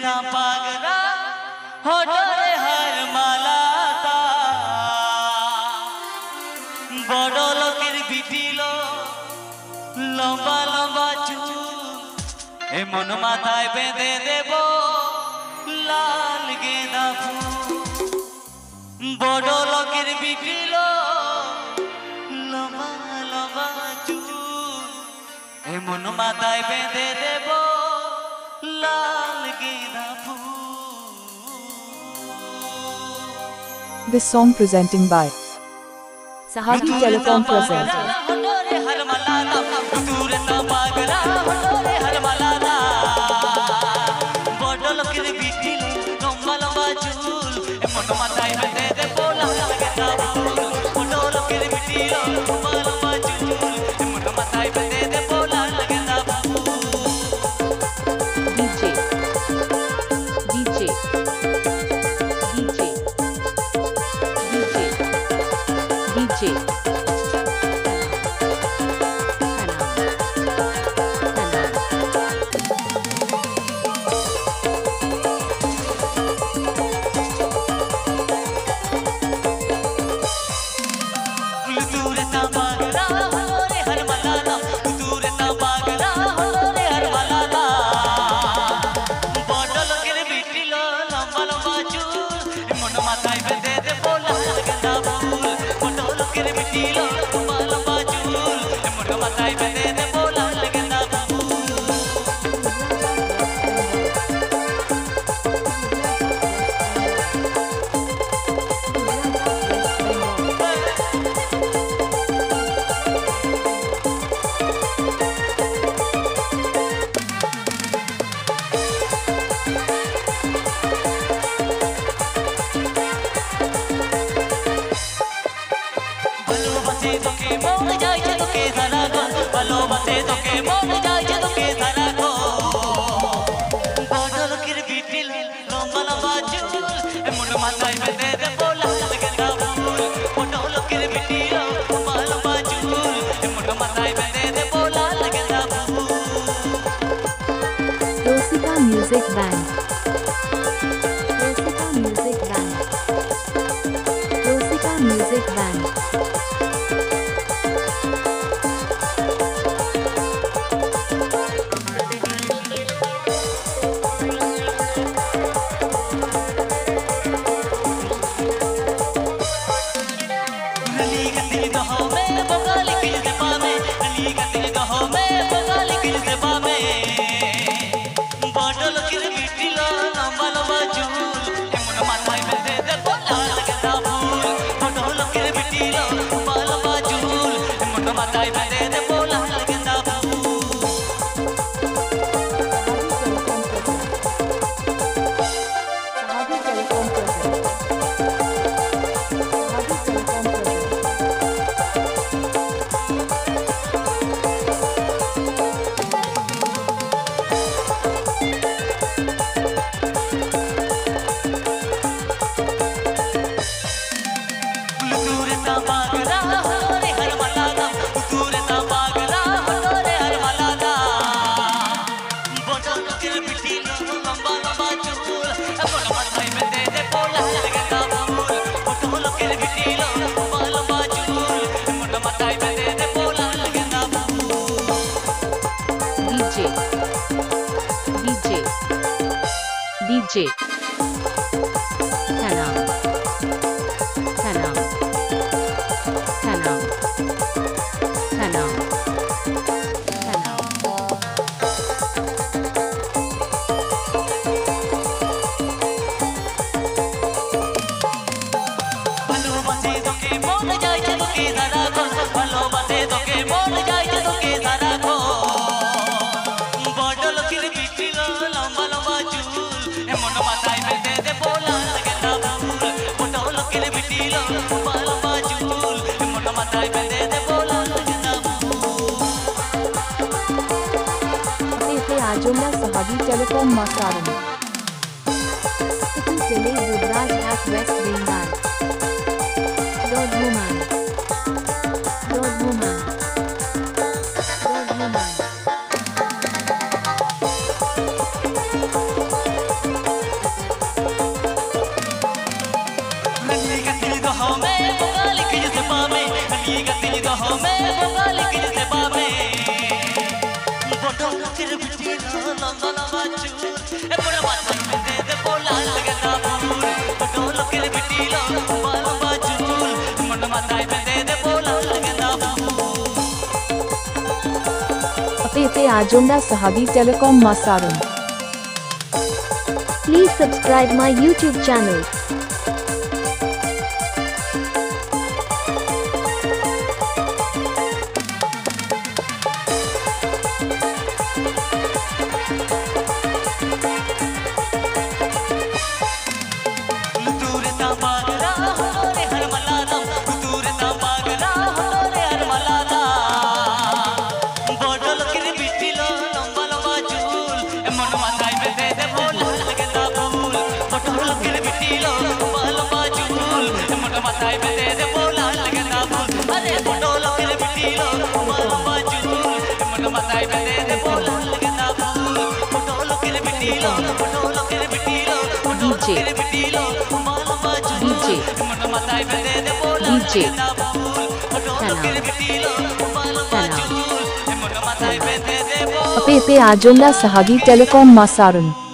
ता पागरा होटरे हर मालाता बड़ लोकेर बिटिलो लम्बा लम्बा चूल ए मन माथाय बेঁধে देब लाल गेंदा फूल बड़ लोकेर बिटिलो लम्बा लम्बा चूल ए मन माथाय बेঁধে देब लाल गेंदा फूल। This song presenting by Sahabi Telecom present. Rosika Music Band. Rosika Music Band. Rosika Music Band. DJ Sanam Sanam Sanam Sanam Ajumla Sahabi Telecom Masaran. City Tele Rudraj at West Bengal. Road Woman. Road Woman. Road Woman. बिटिलो लंबा चूल मन माताय बेंदे दे बोला लगदा फूल Apepe Ajumda Sahabi Telecom Masarum. Please subscribe my YouTube channel. DJ Apepe Ajumda Sahabi Telecom Masarum.